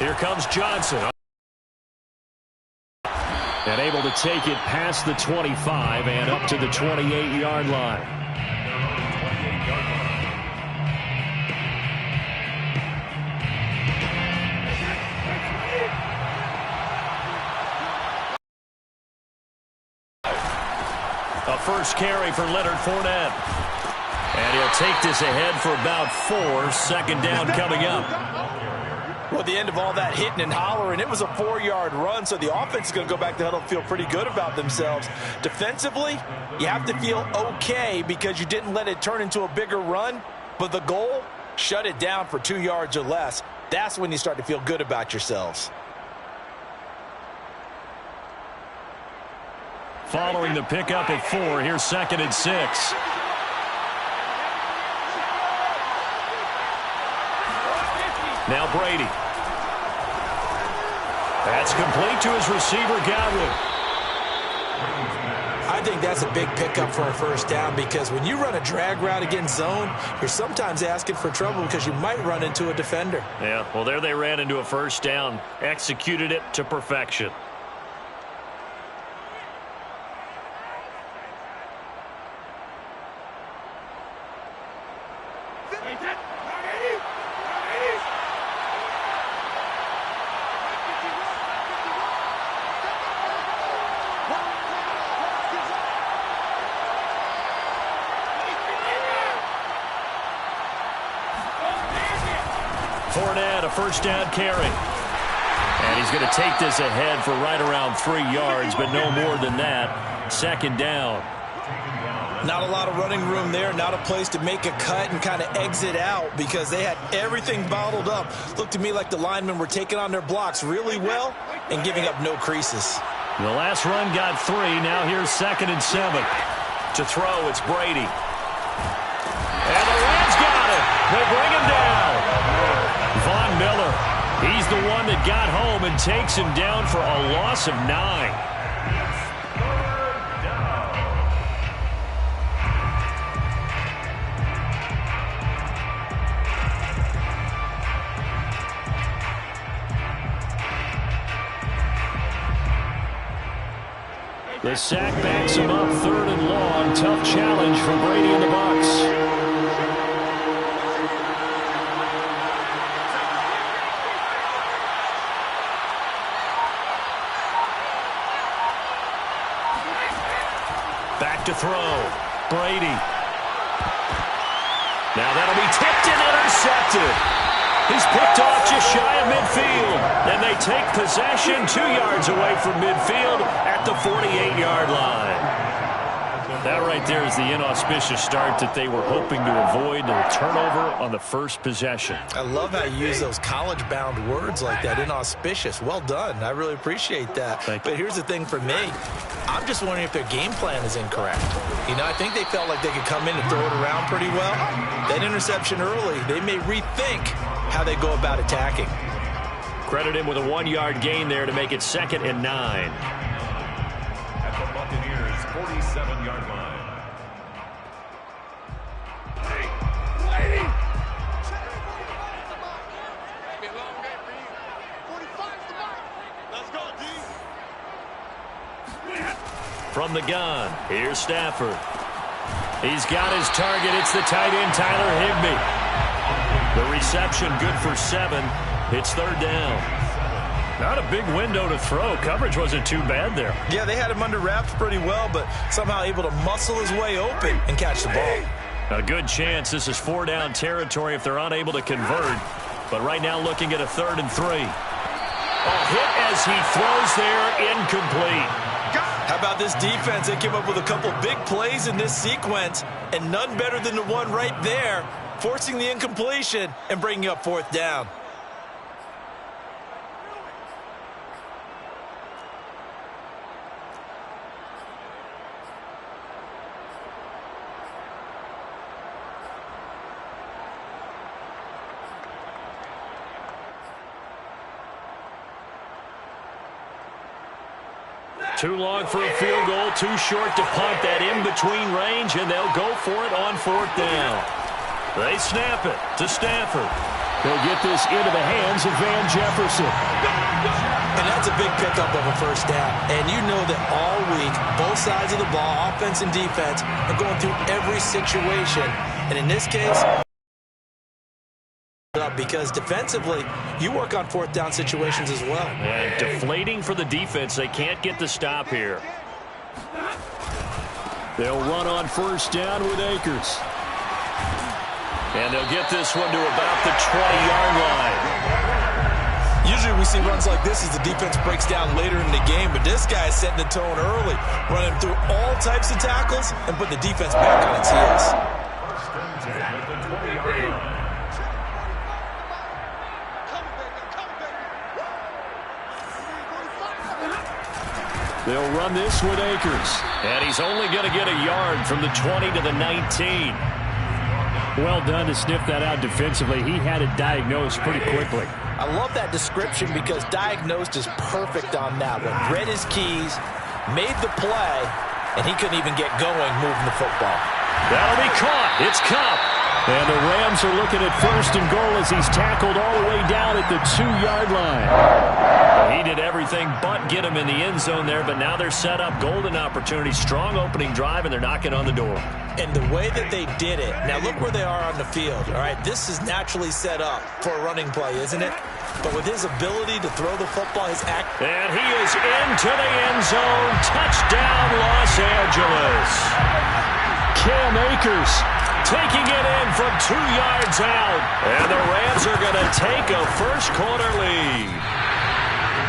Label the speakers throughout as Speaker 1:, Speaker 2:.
Speaker 1: Here comes Johnson. And able to take it past the 25 and up to the 28-yard line. A first carry for Leonard Fournette. And he'll take this ahead for about 4. Second down coming up.
Speaker 2: Well, at the end of all that hitting and hollering, it was a 4-yard run, so the offense is going to go back to the huddle and feel pretty good about themselves. Defensively, you have to feel okay because you didn't let it turn into a bigger run, but the goal, shut it down for 2 yards or less. That's when you start to feel good about yourselves.
Speaker 1: Following the pickup at 4, here's 2nd and 6. Now Brady. That's complete to his receiver, Godwin.
Speaker 2: I think that's a big pickup for a first down because when you run a drag route against zone, you're sometimes asking for trouble because you might run into a defender.
Speaker 1: Yeah, well, there they ran into a first down. Executed it to perfection. Fournette, a first down carry. And he's going to take this ahead for right around 3 yards, but no more than that. Second down.
Speaker 2: Not a lot of running room there, not a place to make a cut and kind of exit out because they had everything bottled up. Looked to me like the linemen were taking on their blocks really well and giving up no creases.
Speaker 1: The last run got 3. Now here's 2nd and 7. To throw, it's Brady. And the Rams got it. They bring him down. Von Miller, he's the one that got home and takes him down for a loss of 9. The sack backs him up, 3rd and long. Tough challenge for Brady and the Bucs. Back to throw. Brady. Now that'll be tipped and intercepted. He's picked off just shy of midfield. And they take possession 2 yards away from midfield at the 48-yard line. That right there is the inauspicious start that they were hoping to avoid, a turnover on the first possession.
Speaker 2: I love how you use those college-bound words like that, inauspicious. Well done. I really appreciate that. But here's the thing for me. I'm just wondering if their game plan is incorrect. You know, I think they felt like they could come in and throw it around pretty well. That interception early, they may rethink how they go about attacking.
Speaker 1: Credit him with a 1-yard gain there to make it 2nd and 9.
Speaker 3: At the Buccaneers' 47-yard line.
Speaker 1: From the gun, here's Stafford. He's got his target. It's the tight end, Tyler Higbee. The reception good for 7. It's 3rd down. Not a big window to throw. Coverage wasn't too bad there.
Speaker 2: Yeah, they had him under wraps pretty well, but somehow able to muscle his way open and catch the ball.
Speaker 1: A good chance this is 4-down territory if they're unable to convert. But right now looking at a 3rd and 3. A hit as he throws there, incomplete.
Speaker 2: How about this defense? They came up with a couple big plays in this sequence, and none better than the one right there, forcing the incompletion and bringing up 4th down.
Speaker 1: Too long for a field goal, too short to punt that in-between range, and they'll go for it on 4th down. They snap it to Stafford. He'll get this into the hands of Van Jefferson.
Speaker 2: And that's a big pickup of a first down. And you know that all week, both sides of the ball, offense and defense, are going through every situation. And in this case, because defensively, you work on fourth down situations as well.
Speaker 1: And deflating for the defense. They can't get the stop here. They'll run on first down with Akers. And they'll get this one to about the 20-yard line.
Speaker 2: Usually we see runs like this as the defense breaks down later in the game, but this guy is setting the tone early, running through all types of tackles and put the defense back on its heels.
Speaker 1: They'll run this with Akers. And he's only going to get a yard from the 20 to the 19.
Speaker 4: Well done to sniff that out defensively. He had it diagnosed pretty quickly.
Speaker 2: I love that description because diagnosed is perfect on that one. Read his keys, made the play, and he couldn't even get going moving the football.
Speaker 1: That'll be caught. It's Cup. And the Rams are looking at first and goal as he's tackled all the way down at the 2-yard line. He did everything but get him in the end zone there, but now they're set up. Golden opportunity, strong opening drive, and they're knocking on the door.
Speaker 2: And the way that they did it, now look where they are on the field. All right, this is naturally set up for a running play, isn't it? But with his ability to throw the football, his act.
Speaker 1: And he is into the end zone. Touchdown, Los Angeles. Cam Akers taking it in from 2 yards out. And the Rams are going to take a first-quarter lead.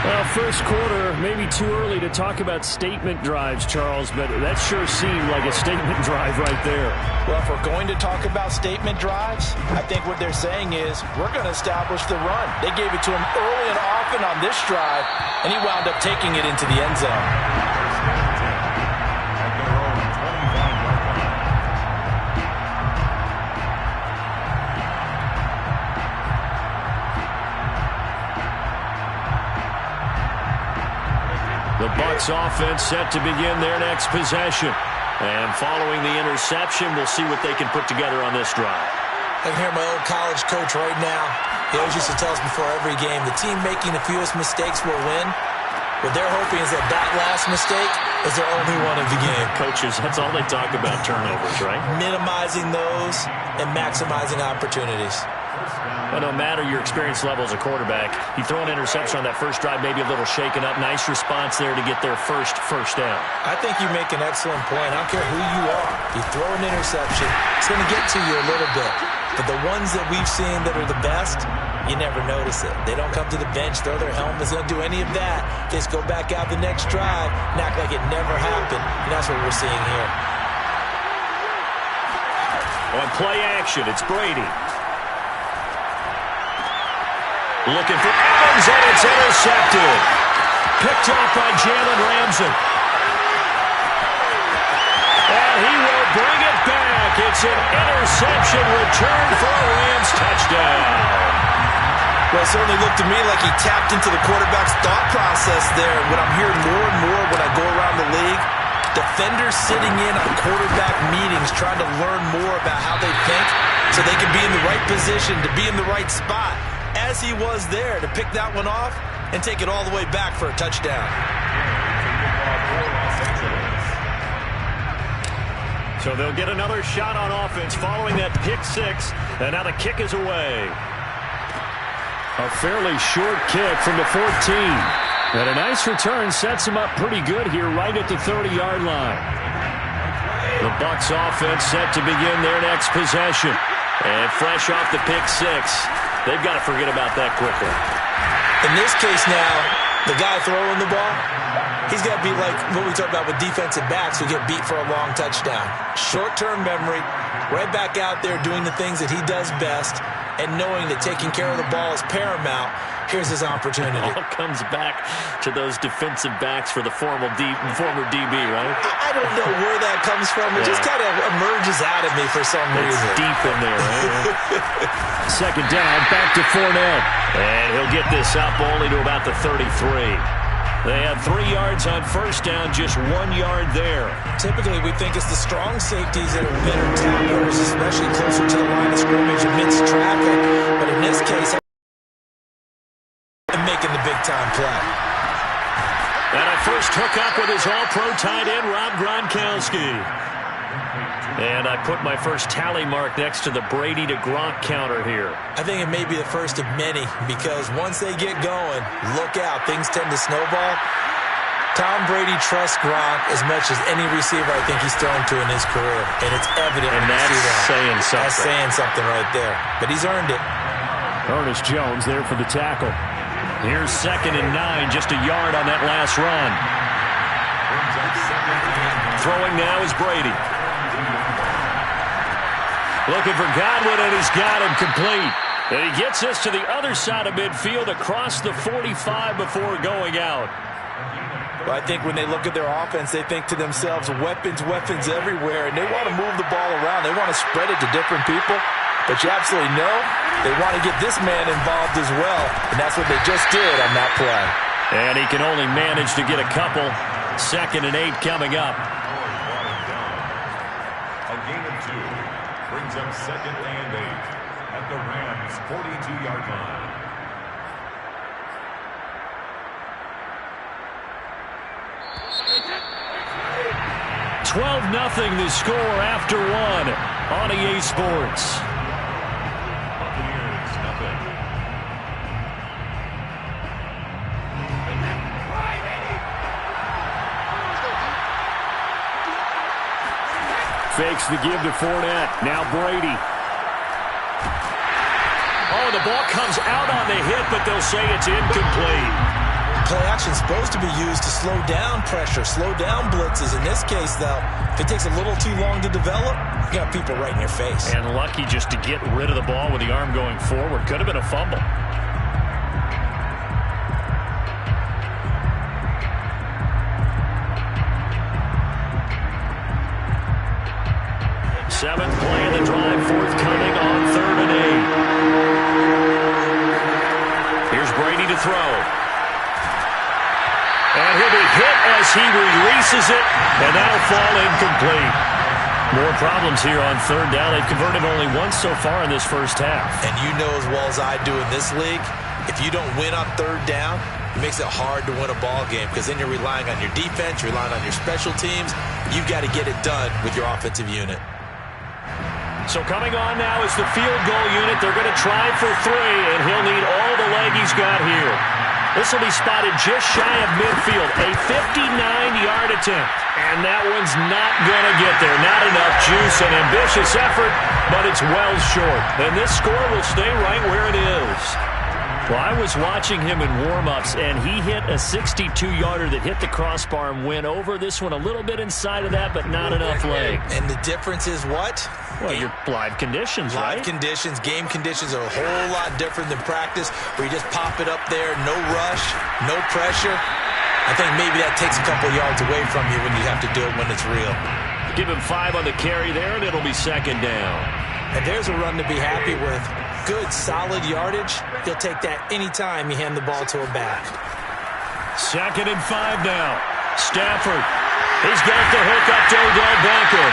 Speaker 4: Well, first quarter, maybe too early to talk about statement drives, Charles, but that sure seemed like a statement drive right there.
Speaker 2: Well, if we're going to talk about statement drives, I think what they're saying is we're going to establish the run. They gave it to him early and often on this drive, and he wound up taking it into the end zone.
Speaker 1: The Bucs offense set to begin their next possession. And following the interception, we'll see what they can put together on this drive.
Speaker 2: I can hear my old college coach right now. He always used to tell us before every game, the team making the fewest mistakes will win. What they're hoping is that that last mistake is their only one of the game.
Speaker 1: Coaches, that's all they talk about, turnovers, right?
Speaker 2: Minimizing those and maximizing opportunities.
Speaker 1: Well, no matter your experience level as a quarterback, you throw an interception on that first drive, maybe a little shaken up. Nice response there to get their first down.
Speaker 2: I think you make an excellent point. I don't care who you are. You throw an interception, it's going to get to you a little bit. But the ones that we've seen that are the best, you never notice it. They don't come to the bench, throw their helmets, they don't do any of that. They just go back out the next drive and act like it never happened. And that's what we're seeing here.
Speaker 1: On play action, it's Brady. Looking for Evans, and it's intercepted. Picked off by Jalen Ramsey. And he will bring it back. It's an interception return for a Rams touchdown.
Speaker 2: Well, it certainly looked to me like he tapped into the quarterback's thought process there. What I'm hearing more and more when I go around the league, defenders sitting in on quarterback meetings trying to learn more about how they think so they can be in the right position to be in the right spot. As he was there to pick that one off and take it all the way back for a touchdown.
Speaker 1: So they'll get another shot on offense following that pick six, and now the kick is away.
Speaker 4: A fairly short kick from the 14. And a nice return sets him up pretty good here right at the 30-yard line.
Speaker 1: The Bucs offense set to begin their next possession. And fresh off the pick six, they've got to forget about that quickly.
Speaker 2: In this case now, the guy throwing the ball, he's got to be like what we talk about with defensive backs who get beat for a long touchdown. Short-term memory, right back out there doing the things that he does best, and knowing that taking care of the ball is paramount. Here's his opportunity.
Speaker 1: It all comes back to those defensive backs for the former DB, right?
Speaker 2: I don't know where that comes from. It just kind of emerges out of me for some reason.
Speaker 1: It's deep in there, right? Second down, back to Fournette. And he'll get this up only to about the 33. They had 3 yards on first down, just 1 yard there.
Speaker 2: Typically, we think it's the strong safeties that are better tacklers, especially closer to the line of scrimmage amidst traffic. But in this case, making the big-time play.
Speaker 1: And a first hookup with his all-pro tight end, Rob Gronkowski. And I put my first tally mark next to the Brady to Gronk counter here.
Speaker 2: I think it may be the first of many because once they get going, look out. Things tend to snowball. Tom Brady trusts Gronk as much as any receiver I think he's thrown to in his career. And it's evident.
Speaker 1: And that's saying something.
Speaker 2: That's saying something right there. But he's earned it.
Speaker 4: Ernest Jones there for the tackle.
Speaker 1: Here's 2nd and 9, just a yard on that last run. Throwing now is Brady. Looking for Godwin, and he's got him complete. And he gets us to the other side of midfield across the 45 before going out.
Speaker 2: Well, I think when they look at their offense, they think to themselves, weapons everywhere, and they want to move the ball around. They want to spread it to different people. But you absolutely know they want to get this man involved as well, and that's what they just did on that play.
Speaker 1: And he can only manage to get a couple. 2nd and 8 coming up.
Speaker 3: A gain of 2 brings up 2nd and 8 at the Rams' 42-yard line.
Speaker 1: $12-0 the score after 1 on EA Sports.
Speaker 3: Buccaneers, nothing.
Speaker 4: Fakes the give to Fournette. Now Brady.
Speaker 1: Oh, the ball comes out on the hit, but they'll say it's incomplete.
Speaker 2: Play action is supposed to be used to slow down pressure, slow down blitzes. In this case, though, if it takes a little too long to develop, you got people right in your face.
Speaker 1: And lucky just to get rid of the ball with the arm going forward. Could have been a fumble. Seventh play of the drive, forthcoming on 3rd and 8. Here's Brady to throw. And he'll be hit as he releases it, and that'll fall incomplete. More problems here on 3rd down. They've converted only once so far in this first half.
Speaker 2: And you know as well as I do in this league, if you don't win on 3rd down, it makes it hard to win a ball game because then you're relying on your defense, you're relying on your special teams. You've got to get it done with your offensive unit.
Speaker 1: So coming on now is the field goal unit. They're going to try for 3, and he'll need all the leg he's got here. This will be spotted just shy of midfield. A 59-yard attempt. And that one's not going to get there. Not enough juice, an ambitious effort, but it's well short. And this score will stay right where it is. Well, I was watching him in warm-ups, and he hit a 62-yarder that hit the crossbar and went over. This one a little bit inside of that, but not enough leg.
Speaker 2: And the difference is what?
Speaker 1: Well, your live conditions, right?
Speaker 2: Live conditions, game conditions are a whole lot different than practice, where you just pop it up there, no rush, no pressure. I think maybe that takes a couple yards away from you when you have to do it when it's real.
Speaker 1: Give him 5 on the carry there, and it'll be 2nd down.
Speaker 2: And there's a run to be happy with. Good, solid yardage. He'll take that any time you hand the ball to a back.
Speaker 1: 2nd and 5 now. Stafford. He's got the hook up to Odell Beckham.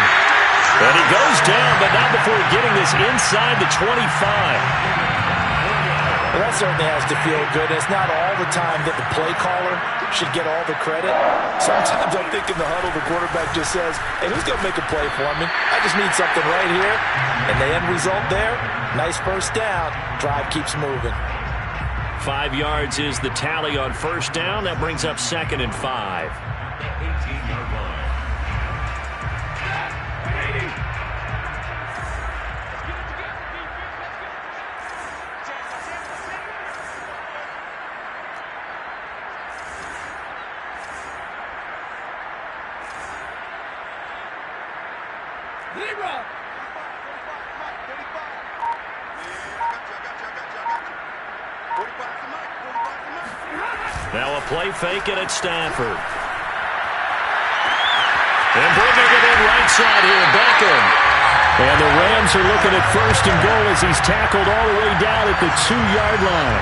Speaker 1: And he goes down, but not before getting this inside the 25.
Speaker 2: Well, that certainly has to feel good. It's not all the time that the play caller should get all the credit. Sometimes I think in the huddle, the quarterback just says, hey, who's going to make a play for me? I just need something right here. And the end result there, nice first down. Drive keeps moving.
Speaker 1: 5 yards is the tally on first down. That brings up 2nd and 5.
Speaker 3: 18-yard line.
Speaker 1: Now a play fake it at Stafford. And bringing it in right side here, Beckham.
Speaker 4: And the Rams are looking at 1st and goal as he's tackled all the way down at the 2-yard line.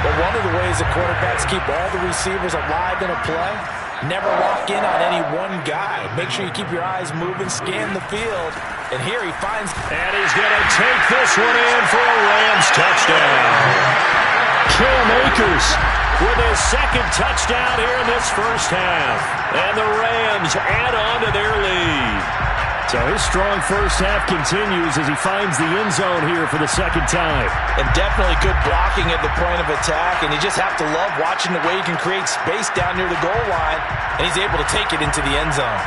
Speaker 2: Well, one of the ways the quarterbacks keep all the receivers alive in a play, never lock in on any one guy. Make sure you keep your eyes moving, scan the field. And here he finds...
Speaker 1: And he's going to take this one in for a Rams touchdown. Cam Akers with his second touchdown here in this first half. And the Rams add on to their lead. So his strong first half continues as he finds the end zone here for the second time.
Speaker 2: And definitely good blocking at the point of attack. And you just have to love watching the way he can create space down near the goal line. And he's able to take it into the end zone.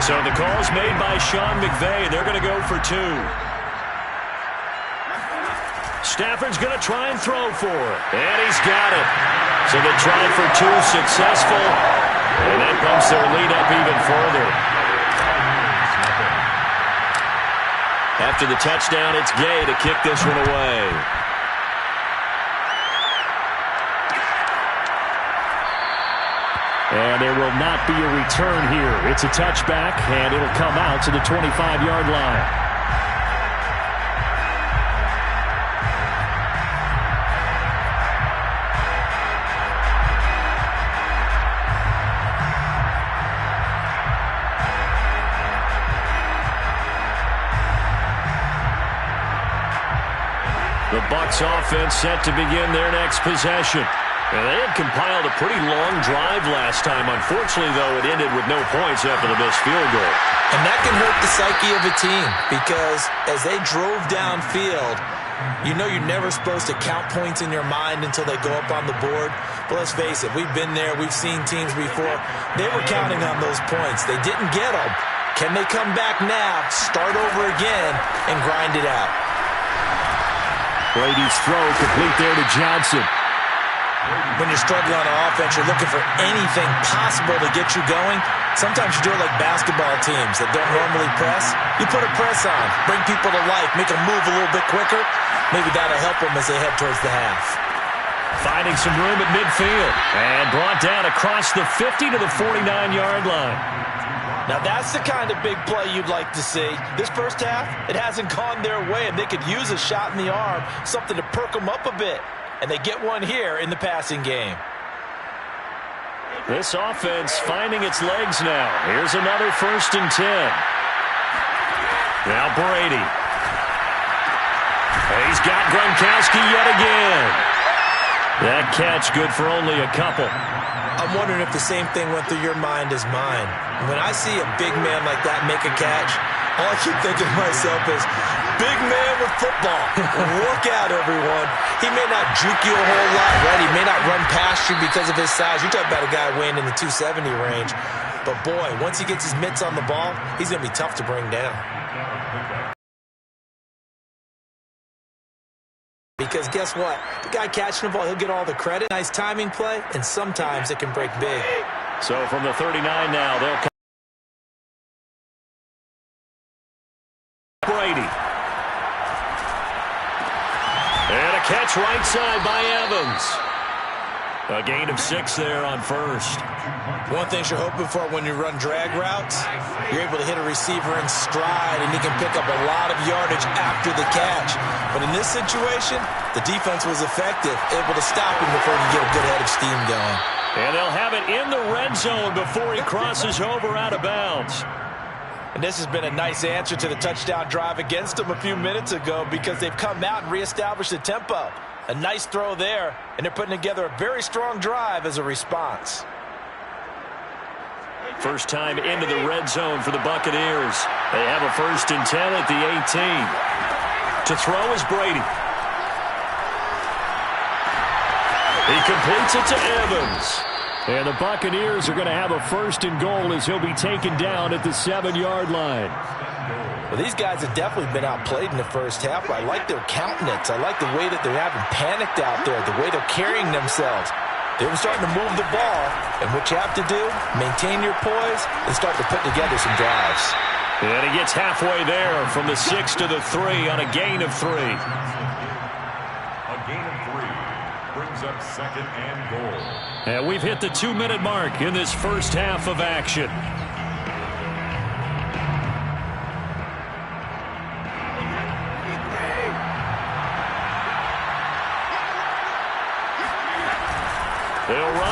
Speaker 1: So the call's made by Sean McVay. They're going to go for two. Stafford's going to try and throw for it. And he's got it. So the try for two successful. And that bumps their lead up even further. After the touchdown, it's Gay to kick this one away.
Speaker 4: And there will not be a return here. It's a touchback, and it'll come out to the 25-yard line.
Speaker 1: The Bucs offense set to begin their next possession. And they had compiled a pretty long drive last time. Unfortunately, though, it ended with no points after the missed field goal.
Speaker 2: And that can hurt the psyche of a team because as they drove downfield, you know you're never supposed to count points in your mind until they go up on the board. But let's face it, we've been there. We've seen teams before. They were counting on those points. They didn't get them. Can they come back now, start over again, and grind it out?
Speaker 4: Brady's throw complete there to Johnson.
Speaker 2: When you're struggling on offense, you're looking for anything possible to get you going. Sometimes you do it like basketball teams that don't normally press. You put a press on, bring people to life, make them move a little bit quicker. Maybe that'll help them as they head towards the half.
Speaker 1: Finding some room at midfield. And brought down across the 50 to the 49-yard line.
Speaker 2: Now that's the kind of big play you'd like to see. This first half, it hasn't gone their way, and they could use a shot in the arm, something to perk them up a bit. And they get one here in the passing game.
Speaker 1: This offense finding its legs now. Here's another 1st and 10. Now Brady. He's got Gronkowski yet again. That catch good for only a couple.
Speaker 2: I'm wondering if the same thing went through your mind as mine. When I see a big man like that make a catch, all I keep thinking to myself is, big man with football. Look out, everyone. He may not juke you a whole lot, right? He may not run past you because of his size. You're talking about a guy weighing in the 270 range. But, boy, once he gets his mitts on the ball, he's going to be tough to bring down. Because guess what? The guy catching the ball, he'll get all the credit. Nice timing play, and sometimes it can break big.
Speaker 1: So from the 39 now, they'll come. Brady. And a catch right side by Evans. A gain of 6 there on first.
Speaker 2: One thing you're hoping for when you run drag routes, you're able to hit a receiver in stride, and he can pick up a lot of yardage after the catch. But in this situation, the defense was effective, able to stop him before he could get a good head of steam going.
Speaker 1: And they'll have it in the red zone before he crosses over out of bounds.
Speaker 2: And this has been a nice answer to the touchdown drive against them a few minutes ago because they've come out and reestablished the tempo. A nice throw there, and they're putting together a very strong drive as a response.
Speaker 1: First time into the red zone for the Buccaneers. They have a 1st and 10 at the 18. To throw is Brady. He completes it to Evans.
Speaker 4: And the Buccaneers are going to have a 1st and goal as he'll be taken down at the 7-yard line.
Speaker 2: Well, these guys have definitely been outplayed in the first half. I like their countenance. I like the way that they're having panicked out there, the way they're carrying themselves. They're starting to move the ball, and what you have to do, maintain your poise and start to put together some drives.
Speaker 1: And he gets halfway there from the 6 to the 3 on a gain of 3.
Speaker 3: A gain of 3 brings up 2nd and goal.
Speaker 1: And we've hit the 2-minute mark in this first half of action.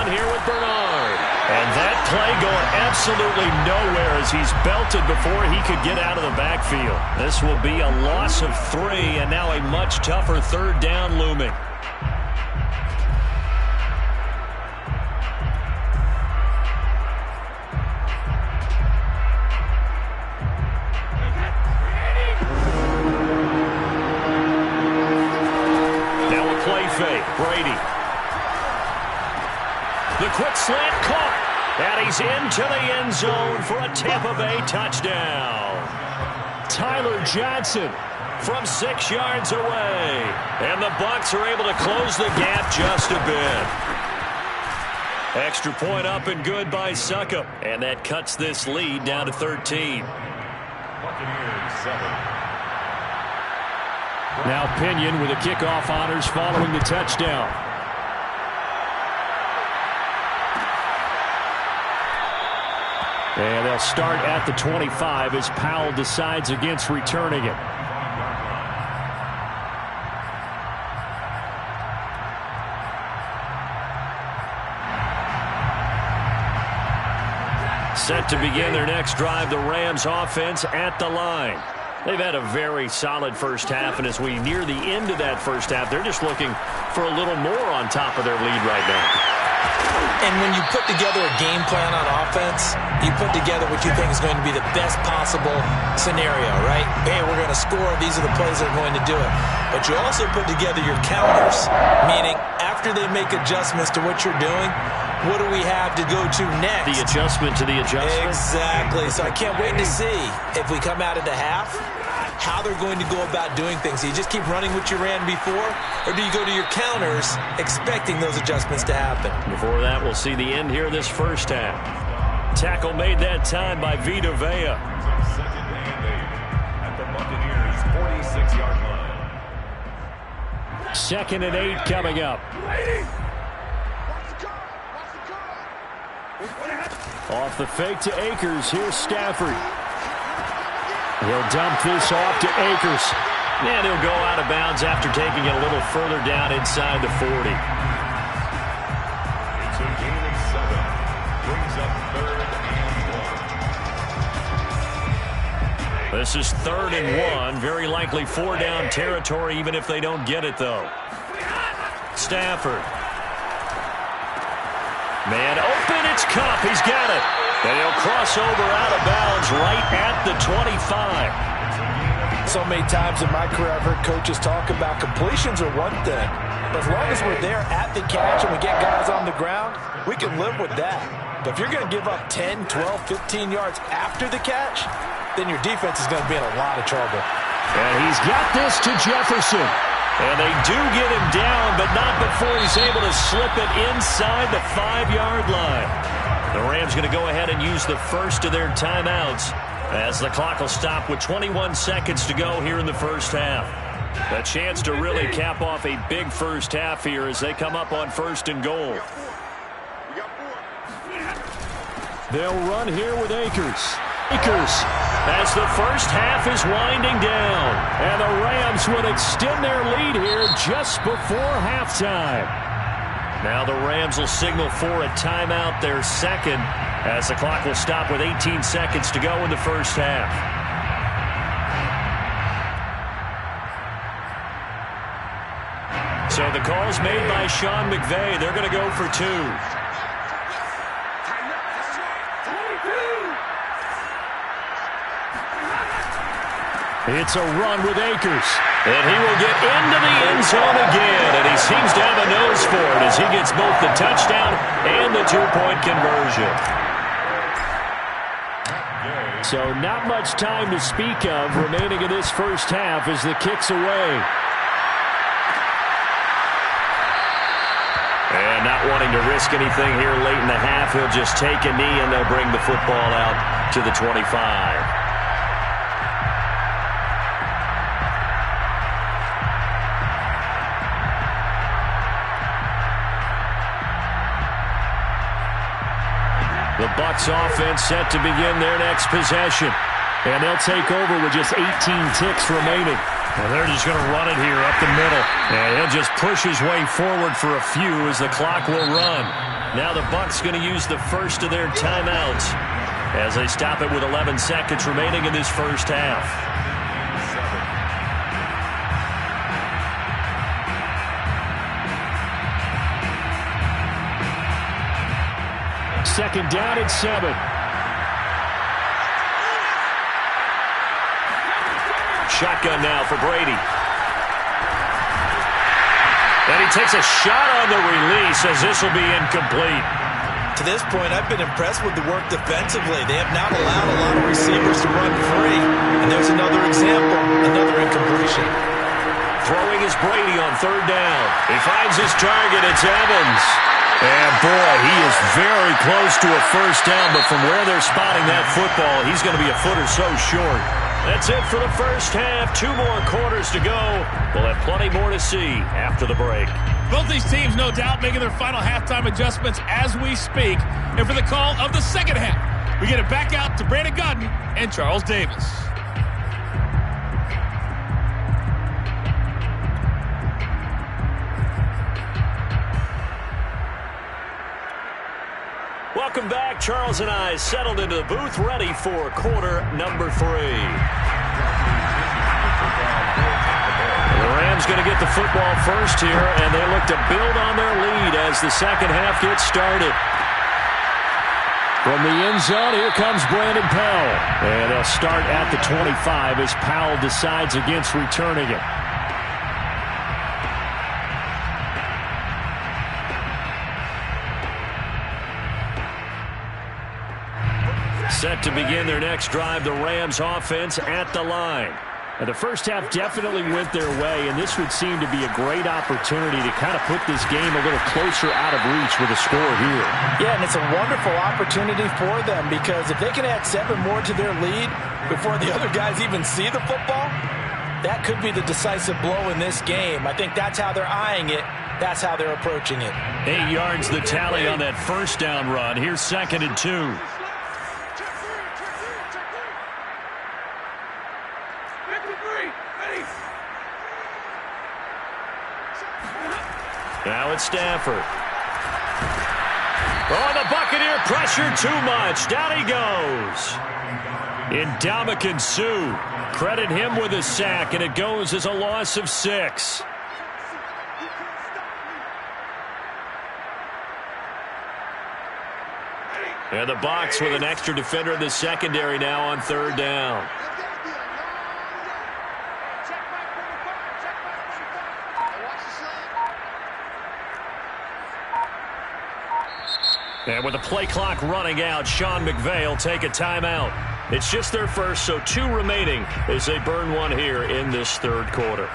Speaker 1: run here with Bernard. And that play going absolutely nowhere as he's belted before he could get out of the backfield. This will be a loss of 3, and now a much tougher third down looming. Now a play fake. Brady. The quick slant caught. And he's into the end zone for a Tampa Bay touchdown. Tyler Johnson from 6 yards away. And the Bucs are able to close the gap just a bit. Extra point up and good by Succop. And that cuts this lead down to 13.
Speaker 3: Buccaneers 7.
Speaker 4: Now Pinion with the kickoff honors following the touchdown. And they'll start at the 25 as Powell decides against returning it.
Speaker 1: Set to begin their next drive, the Rams offense at the line. They've had a very solid first half, and as we near the end of that first half, they're just looking for a little more on top of their lead right now.
Speaker 2: And when you put together a game plan on offense, you put together what you think is going to be the best possible scenario, right? Hey, we're going to score. These are the plays that are going to do it. But you also put together your counters, meaning after they make adjustments to what you're doing, what do we have to go to next?
Speaker 1: The adjustment to the adjustment?
Speaker 2: Exactly. So I can't wait to see if we come out of the half, how they're going to go about doing things. Do you just keep running what you ran before, or do you go to your counters expecting those adjustments to happen?
Speaker 1: Before that, we'll see the end here of this first half. Tackle made that time by Vita Vea.
Speaker 3: Second and 8 at the Buccaneers' 46-yard line.
Speaker 4: 2nd and 8 coming up. Off the fake to Akers. Here's Stafford. He'll dump this off to Akers.
Speaker 1: And he'll go out of bounds after taking it a little further down inside the 40.
Speaker 3: It's a gain of 7. Brings up 3rd and 1.
Speaker 1: This is 3rd and 1. Very likely 4-down territory, even if they don't get it, though. Stafford. Man open, it's Kupp. He's got it. And he'll cross over out of bounds right at the 25.
Speaker 2: So many times in my career I've heard coaches talk about completions are one thing. But as long as we're there at the catch and we get guys on the ground, we can live with that. But if you're going to give up 10, 12, 15 yards after the catch, then your defense is going to be in a lot of trouble.
Speaker 4: And he's got this to Jefferson.
Speaker 1: And they do get him down, but not before he's able to slip it inside the 5-yard line. The Rams going to go ahead and use the first of their timeouts as the clock will stop with 21 seconds to go here in the first half. A chance to really cap off a big first half here as they come up on 1st and goal.
Speaker 4: They'll run here with Akers.
Speaker 1: Akers as the first half is winding down.
Speaker 4: And the Rams will extend their lead here just before halftime.
Speaker 1: Now the Rams will signal for a timeout, their second, as the clock will stop with 18 seconds to go in the first half. So the call's made by Sean McVay. They're going to go for 2.
Speaker 4: It's a run with Akers.
Speaker 1: And he will get into the end zone again. And he seems to have a nose for it as he gets both the touchdown and the 2-point conversion.
Speaker 4: So not much time to speak of remaining in this first half as the kick's away.
Speaker 1: And not wanting to risk anything here late in the half, he'll just take a knee and they'll bring the football out to the 25. The Bucs offense set to begin their next possession.
Speaker 4: And they'll take over with just 18 ticks remaining.
Speaker 1: Well, they're just going to run it here up the middle. And he'll just push his way forward for a few as the clock will run. Now the Bucs going to use the first of their timeouts as they stop it with 11 seconds remaining in this first half.
Speaker 4: 2nd down and 7.
Speaker 1: Shotgun now for Brady. And he takes a shot on the release as this will be incomplete.
Speaker 2: To this point, I've been impressed with the work defensively. They have not allowed a lot of receivers to run free. And there's another example, another incompletion.
Speaker 1: Throwing is Brady on 3rd down. He finds his target. It's Evans. And, boy, he is very close to a first down. But from where they're spotting that football, he's going to be a foot or so short. That's it for the first half. 2 more quarters to go. We'll have plenty more to see after the break.
Speaker 5: Both these teams, no doubt, making their final halftime adjustments as we speak. And for the call of the second half, we get it back out to MaddenGod and Charles Davis.
Speaker 1: Welcome back. Charles and I settled into the booth, ready for quarter number 3. The Rams going to get the football first here, and they look to build on their lead as the second half gets started.
Speaker 4: From the end zone, here comes Brandon Powell. And they'll start at the 25 as Powell decides against returning it.
Speaker 1: Set to begin their next drive, the Rams offense at the line.
Speaker 4: And the first half definitely went their way, and this would seem to be a great opportunity to kind of put this game a little closer out of reach with a score here.
Speaker 2: Yeah, and it's a wonderful opportunity for them because if they can add 7 more to their lead before the other guys even see the football, that could be the decisive blow in this game. I think that's how they're eyeing it. That's how they're approaching it.
Speaker 1: 8 yards the tally on that first down run. Here's 2nd and 2. Now it's Stafford. Oh, the Buccaneer pressure too much. Down he goes. Ndamukong Suh. Credit him with a sack, and it goes as a loss of 6. And the Bucs with an extra defender in the secondary now on 3rd down. And with the play clock running out, Sean McVay will take a timeout. It's just their first, so 2 remaining as they burn one here in this 3rd quarter.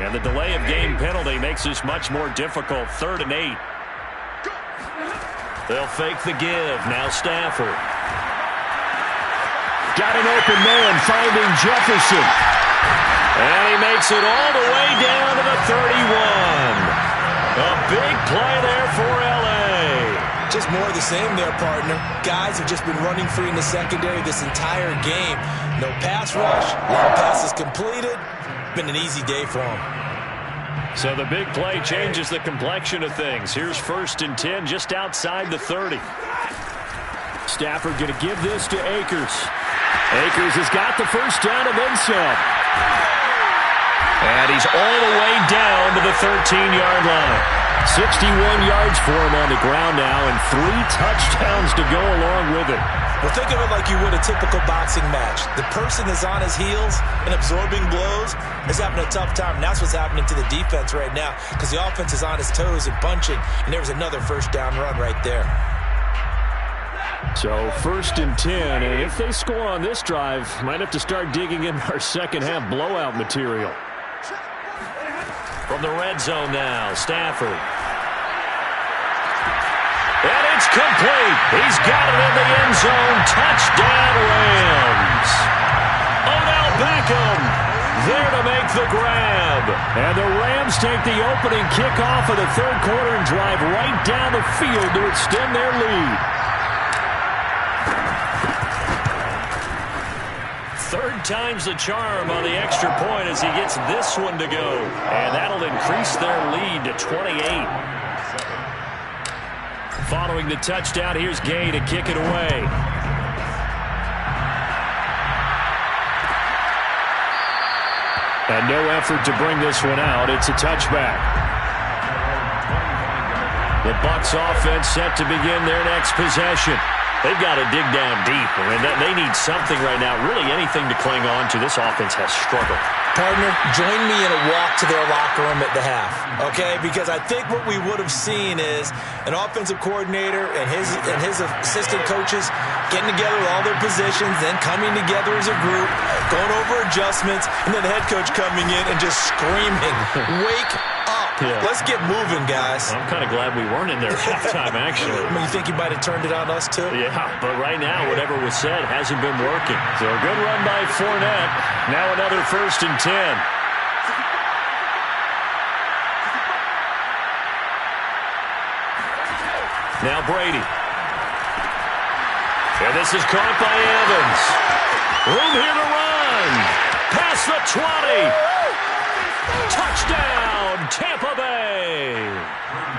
Speaker 1: And the delay of game penalty makes this much more difficult. 3rd and 8. They'll fake the give. Now Stafford.
Speaker 4: Got an open man finding Jefferson.
Speaker 1: And he makes it all the way down to the 31. A big play there for L.A.
Speaker 2: Just more of the same there, partner. Guys have just been running free in the secondary this entire game. No pass rush, a lot of passes completed. Been an easy day for them.
Speaker 1: So the big play changes the complexion of things. Here's 1st and 10 just outside the 30.
Speaker 4: Stafford going to give this to Akers. Akers has got the first down and then some. And he's all the way down to the 13-yard line. 61 yards for him on the ground now and 3 touchdowns to go along with it.
Speaker 2: Well, think of it like you would a typical boxing match. The person that's on his heels and absorbing blows is having a tough time. And that's what's happening to the defense right now because the offense is on his toes and punching. And there was another first down run right there.
Speaker 4: So 1st and 10. And if they score on this drive, might have to start digging in our second half blowout material.
Speaker 1: From the red zone now, Stafford. And it's complete. He's got it in the end zone. Touchdown, Rams. Odell Beckham there to make the grab.
Speaker 4: And the Rams take the opening kickoff of the third quarter and drive right down the field to extend their lead.
Speaker 1: Third time's the charm on the extra point as he gets this one to go. And that'll increase their lead to 28. Following the touchdown, here's Gay to kick it away. And no effort to bring this one out. It's a touchback. The Bucs offense set to begin their next possession. They've got to dig down deep. I mean, they need something right now, really anything to cling on to. This offense has struggled.
Speaker 2: Partner, join me in a walk to their locker room at the half, okay? Because I think what we would have seen is an offensive coordinator and his assistant coaches getting together with all their positions, then coming together as a group, going over adjustments, and then the head coach coming in and just screaming, wake up. Yeah. Let's get moving, guys.
Speaker 1: I'm kind of glad we weren't in there at halftime, actually.
Speaker 2: I mean, you think he might have turned it on us, too?
Speaker 1: Yeah, but right now, whatever was said hasn't been working. So a good run by Fournette. Now another 1st and 10. Now Brady. And this is caught by Evans. Room here to run. Past the 20. Touchdown, Tampa Bay.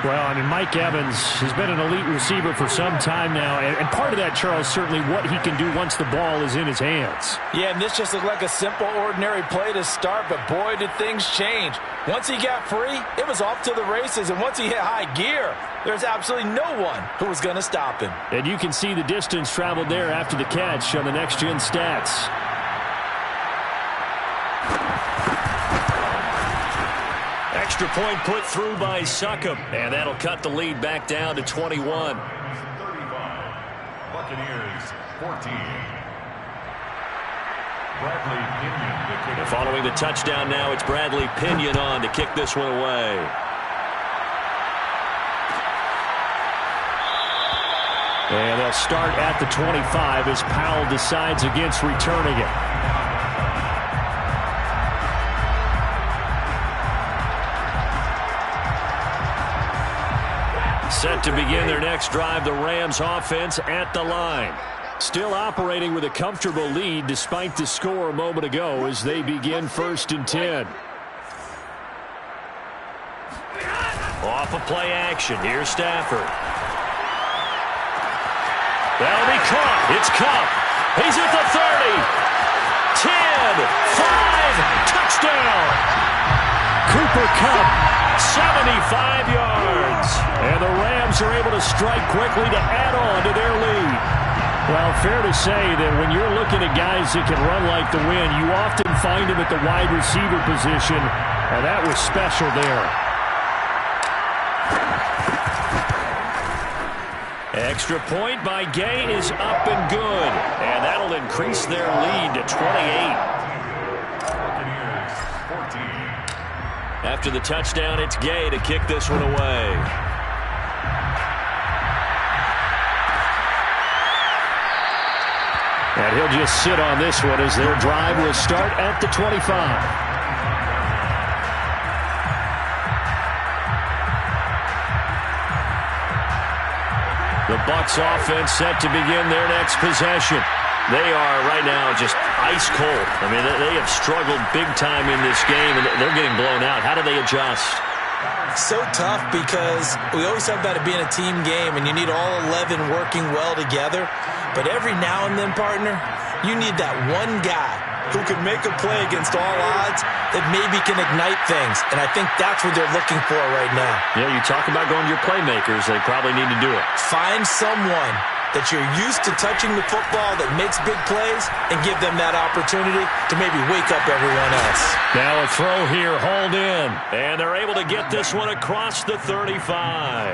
Speaker 4: Well, I mean, Mike Evans has been an elite receiver for some time now, and part of that, Charles, certainly what he can do once the ball is in his hands.
Speaker 2: Yeah, and this just looked like a simple, ordinary play to start, but boy, did things change. Once he got free, it was off to the races, and once he hit high gear, there's absolutely no one who was going to stop him.
Speaker 4: And you can see the distance traveled there after the catch on the next-gen stats.
Speaker 1: Extra point put through by Succop, and that'll cut the lead back down to 21.
Speaker 3: 35. Buccaneers 14. Bradley Pinion to kick.
Speaker 1: And following the touchdown now, it's Bradley Pinion on to kick this one away.
Speaker 4: And they'll start at the 25 as Powell decides against returning it.
Speaker 1: Set to begin their next drive, the Rams offense at the line.
Speaker 4: Still operating with a comfortable lead despite the score a moment ago as they begin 1st and 10.
Speaker 1: Off of play action, here's Stafford. That'll be caught. It's Cup. He's at the 30. 10, 5, touchdown.
Speaker 4: Cooper Kupp,
Speaker 1: 75 yards.
Speaker 4: And the Rams are able to strike quickly to add on to their lead. Well, fair to say that when you're looking at guys that can run like the wind, you often find them at the wide receiver position, and that was special there.
Speaker 1: Extra point by Gay is up and good, and that'll increase their lead to 28.
Speaker 3: Buccaneers 14.
Speaker 1: After the touchdown, it's Gay to kick this one away.
Speaker 4: And he'll just sit on this one as their drive will start at the 25.
Speaker 1: The Bucs offense set to begin their next possession. They are right now just ice cold. I mean, they have struggled big time in this game, and they're getting blown out. How do they adjust?
Speaker 2: So tough because we always talk about it being a team game and you need all 11 working well together. But every now and then, partner, you need that one guy who can make a play against all odds that maybe can ignite things. And I think that's what they're looking for right now.
Speaker 4: Yeah, you talk about going to your playmakers. They probably need to do it.
Speaker 2: Find someone that you're used to touching the football that makes big plays and give them that opportunity to maybe wake up everyone else.
Speaker 4: Now a throw here, hauled in. And they're able to get this one across the 35.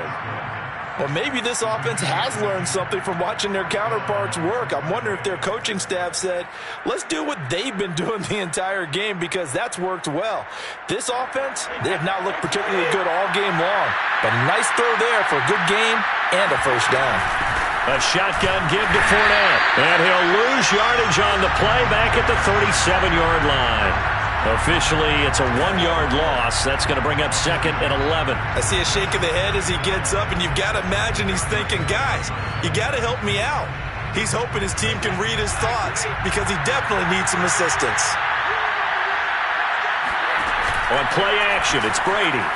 Speaker 2: Well, maybe this offense has learned something from watching their counterparts work. I'm wondering if their coaching staff said, let's do what they've been doing the entire game because that's worked well. This offense, they have not looked particularly good all game long. But a nice throw there for a good game and a first down.
Speaker 4: A shotgun give to Fournette. And he'll lose yardage on the play back at the 37-yard line. Officially, it's a 1-yard loss. That's going to bring up 2nd and 11.
Speaker 2: I see a shake of the head as he gets up, and you've got to imagine he's thinking, guys, you got to help me out. He's hoping his team can read his thoughts because he definitely needs some assistance.
Speaker 4: On play action, it's Brady.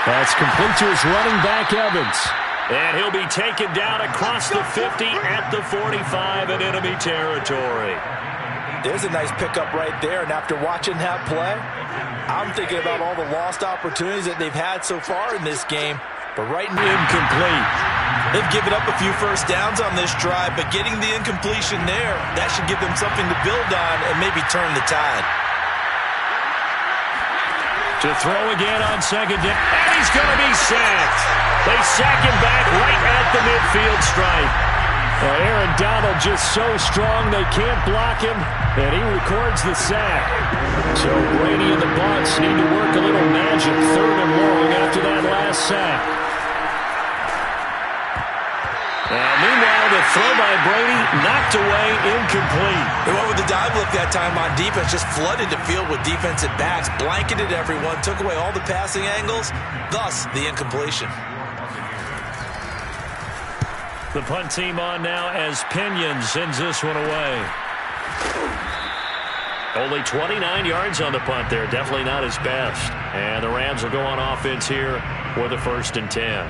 Speaker 4: That's complete to his running back, Evans. And he'll be taken down across the 50 at the 45 in enemy territory.
Speaker 2: There's a nice pickup right there, and after watching that play, I'm thinking about all the lost opportunities that they've had so far in this game, but right now, incomplete. They've given up a few first downs on this drive, but getting the incompletion there, that should give them something to build on and maybe turn the tide.
Speaker 4: To throw again on 2nd down, and he's going to be sacked. They sack him back right at the midfield stripe. Aaron Donald just so strong they can't block him, and he records the sack. So Brady and the Bucs need to work a little magic, 3rd and long after that last sack. And meanwhile, the throw by Brady knocked away, incomplete.
Speaker 2: They went with the dive look that time on defense, just flooded the field with defensive backs, blanketed everyone, took away all the passing angles, thus the incompletion.
Speaker 4: The punt team on now as Pinion sends this one away. Only 29 yards on the punt there. Definitely not his best. And the Rams will go on offense here for the 1st and 10.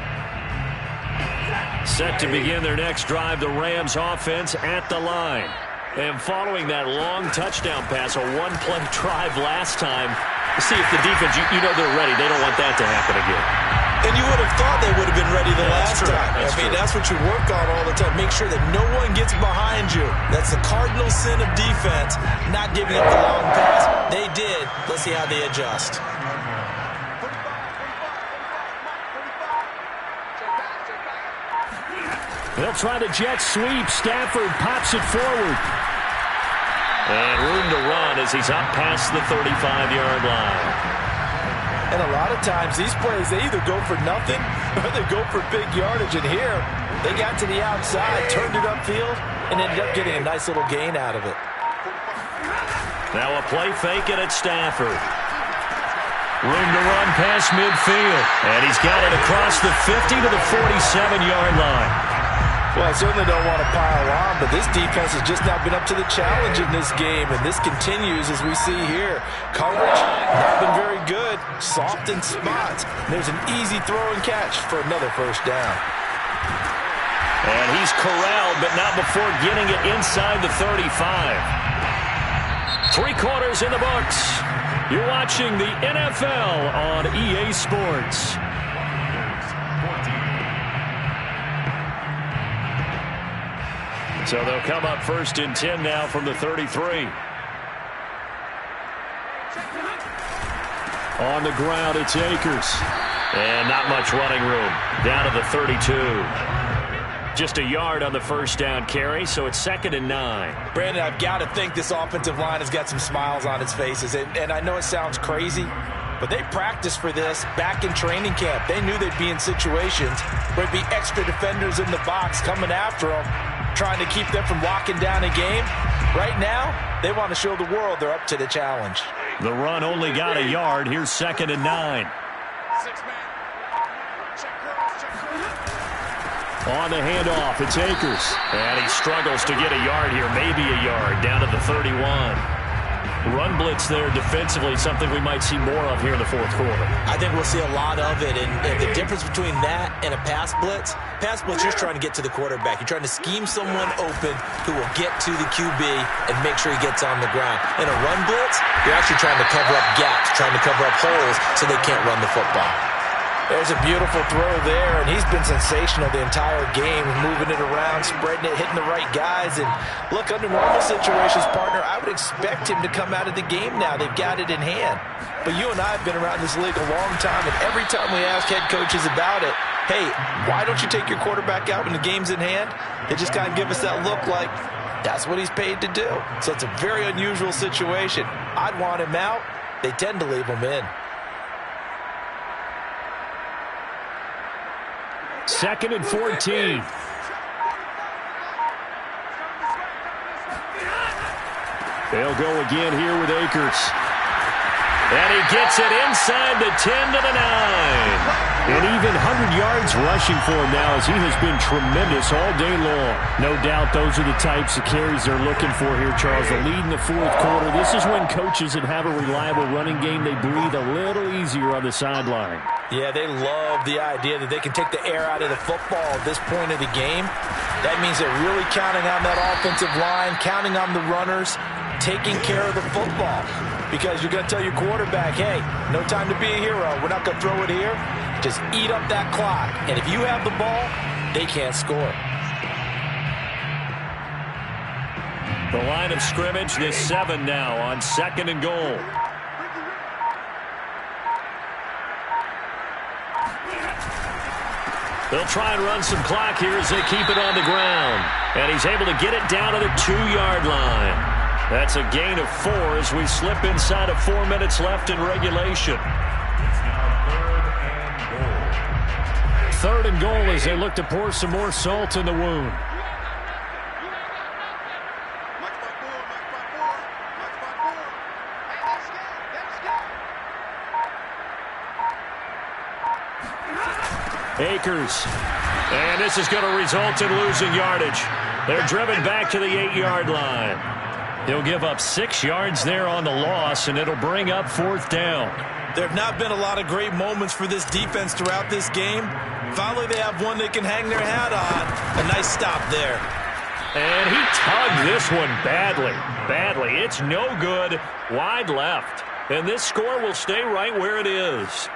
Speaker 4: Set to begin their next drive, the Rams offense at the line. And following that long touchdown pass, a one-play drive last time, see if the defense, you know they're ready. They don't want that to happen again.
Speaker 2: And you would have thought they would have been ready the last time. That's what you work on all the time. Make sure that no one gets behind you. That's the cardinal sin of defense, not giving up the long pass. They did. Let's see how they adjust.
Speaker 4: They'll try the jet sweep. Stafford pops it forward. And room to run as he's up past the 35-yard line.
Speaker 2: And a lot of times, these plays, they either go for nothing or they go for big yardage. And here, they got to the outside, turned it upfield, and ended up getting a nice little gain out of it.
Speaker 4: Now a play fake it at Stafford. Room to run past midfield. And he's got it across the 50 to the 47-yard line.
Speaker 2: Well, I certainly don't want to pile on, but this defense has just not been up to the challenge in this game, and this continues as we see here. Coverage, not been very good, soft in spots. There's an easy throw and catch for another first down.
Speaker 4: And he's corralled, but not before getting it inside the 35. 3 quarters in the books. You're watching the NFL on EA Sports. So they'll come up 1st and 10 now from the 33. On the ground, it's Akers. And not much running room. Down to the 32. Just a yard on the first down carry, so it's 2nd and 9.
Speaker 2: Brandon, I've got to think this offensive line has got some smiles on its faces. And I know it sounds crazy, but they practiced for this back in training camp. They knew they'd be in situations where there'd be extra defenders in the box coming after them, trying to keep them from locking down a game. Right now, they want to show the world they're up to the challenge.
Speaker 4: The run only got a yard. Here's 2nd and 9. On the handoff, it's Akers. And he struggles to get a yard here, maybe a yard, down to the 31. run blitz there defensively, something we might see more of here in the fourth quarter.
Speaker 2: I think we'll see a lot of it, and the difference between that and a pass blitz, you're just trying to get to the quarterback. You're trying to scheme someone open who will get to the QB and make sure he gets on the ground. In a run blitz, you're actually trying to cover up gaps, trying to cover up holes so they can't run the football. There's a beautiful throw there, and he's been sensational the entire game, moving it around, spreading it, hitting the right guys. And look, under normal situations, partner, I would expect him to come out of the game now. They've got it in hand. But you and I have been around this league a long time, and every time we ask head coaches about it, hey, why don't you take your quarterback out when the game's in hand? They just kind of give us that look like that's what he's paid to do. So it's a very unusual situation. I'd want him out. They tend to leave him in.
Speaker 4: Second and 14. They'll go again here with Akers. And he gets it inside the 10 to the 9. And even 100 yards rushing for him now, as he has been tremendous all day long. No doubt those are the types of carries they're looking for here, Charles. The lead in the fourth quarter. This is when coaches that have a reliable running game, they breathe a little easier on the sideline.
Speaker 2: Yeah, they love the idea that they can take the air out of the football at this point of the game. That means they're really counting on that offensive line, counting on the runners, taking care of the football. Because you're going to tell your quarterback, hey, no time to be a hero. We're not going to throw it here. Just eat up that clock. And if you have the ball, they can't score.
Speaker 4: The line of scrimmage, this 7 now on second and goal. They'll try and run some clock here as they keep it on the ground. And he's able to get it down to the 2-yard line. That's a gain of 4 as we slip inside of 4 minutes left in regulation.
Speaker 3: It's now
Speaker 4: Third and goal as they look to pour some more salt in the wound. Akers. And this is going to result in losing yardage. They're driven back to the 8-yard line. He'll give up 6 yards there on the loss, and it'll bring up 4th down.
Speaker 2: There have not been a lot of great moments for this defense throughout this game. Finally, they have one they can hang their hat on. A nice stop there.
Speaker 4: And he tugged this one badly. It's no good. Wide left. And this score will stay right where it is.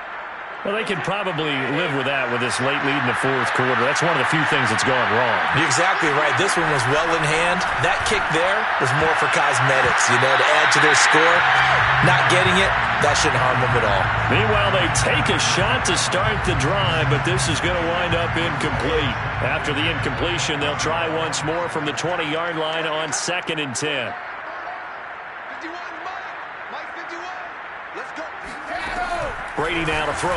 Speaker 4: Well, they can probably live with that with this late lead in the fourth quarter. That's one of the few things that's gone wrong.
Speaker 2: You're exactly right. This one was well in hand. That kick there was more for cosmetics, to add to their score. Not getting it, that shouldn't harm them at all.
Speaker 4: Meanwhile, they take a shot to start the drive, but this is going to wind up incomplete. After the incompletion, they'll try once more from the 20-yard line on 2nd and 10. Brady now to throw.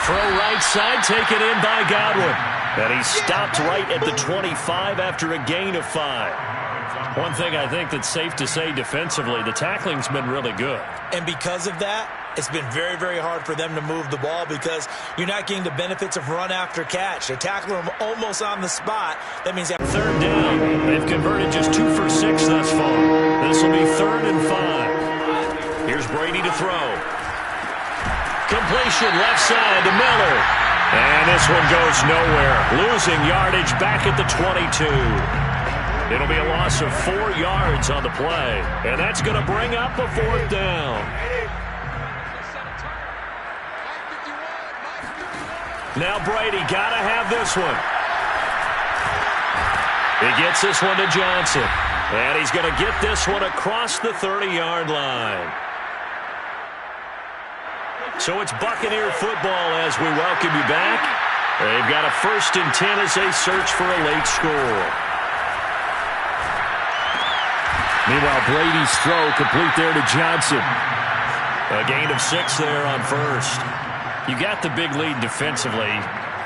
Speaker 4: Throw right side, taken in by Godwin. And he stopped right at the 25 after a gain of 5. One thing I think that's safe to say defensively, the tackling's been really good.
Speaker 2: And because of that, it's been very, very hard for them to move the ball because you're not getting the benefits of run after catch. They're tackling them almost on the spot. That means that
Speaker 4: 3rd down. They've converted just 2 for 6 thus far. This will be 3rd and 5. Here's Brady to throw. Completion left side to Miller. And this one goes nowhere. Losing yardage back at the 22. It'll be a loss of 4 yards on the play. And that's going to bring up a 4th down. Now Brady got to have this one. He gets this one to Johnson. And he's going to get this one across the 30-yard line. So it's Buccaneer football as we welcome you back. They've got a 1st and 10 as they search for a late score. Meanwhile, Brady's throw complete there to Johnson. A gain of 6 there on 1st. You got the big lead defensively.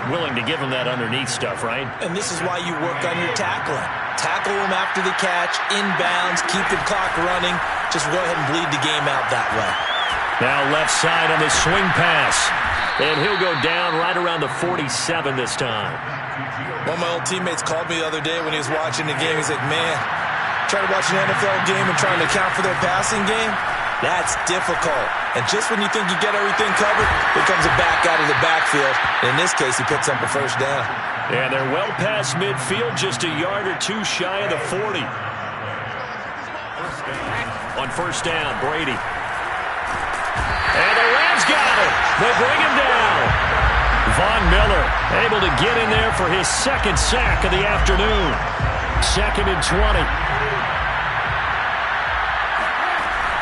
Speaker 4: Willing to give him that underneath stuff, right?
Speaker 2: And this is why you work on your tackling. Tackle him after the catch, inbounds, keep the clock running. Just go ahead and bleed the game out that way.
Speaker 4: Now left side on the swing pass. And he'll go down right around the 47 this time.
Speaker 2: One of my old teammates called me the other day when he was watching the game. He's like, man, Trying to watch an NFL game and trying to account for their passing game? That's difficult. And just when you think you get everything covered, here comes a back out of the backfield. And in this case, he picks up a first down.
Speaker 1: And they're well past midfield, just a yard or two shy of the 40. On first down, Brady. And the Rams got it. They bring him down. Von Miller able to get in there for his second sack of the afternoon. 2nd and 20.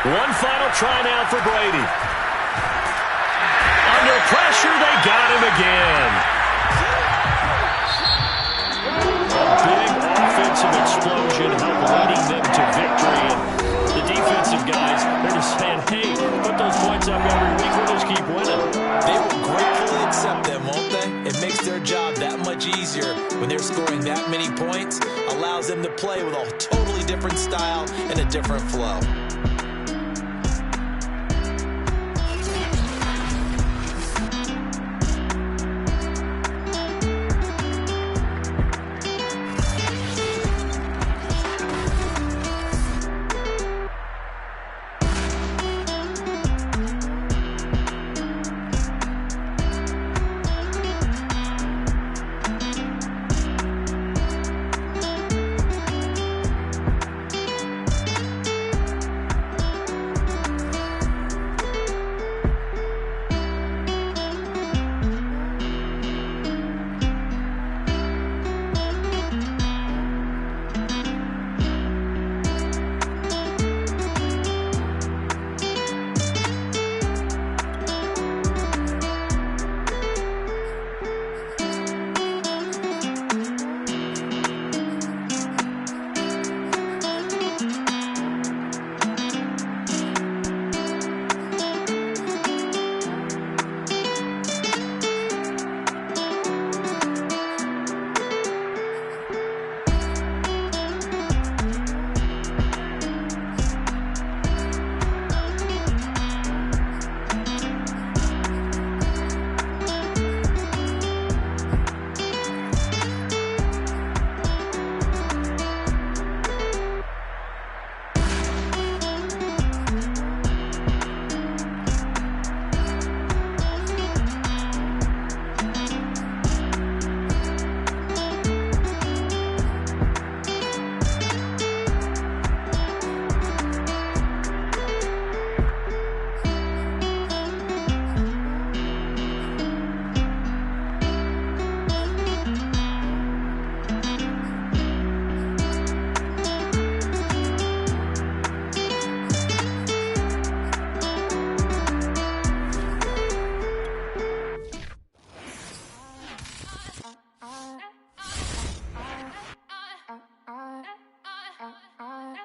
Speaker 1: One final try now for Brady. Under pressure, they got him again. A big offensive explosion helped leading them to victory. And the defensive guys, they're just saying, hey, put those points up every week. We'll just keep winning.
Speaker 2: They will gratefully accept them, won't they? It makes their job that much easier when they're scoring that many points. Allows them to play with a totally different style and a different flow.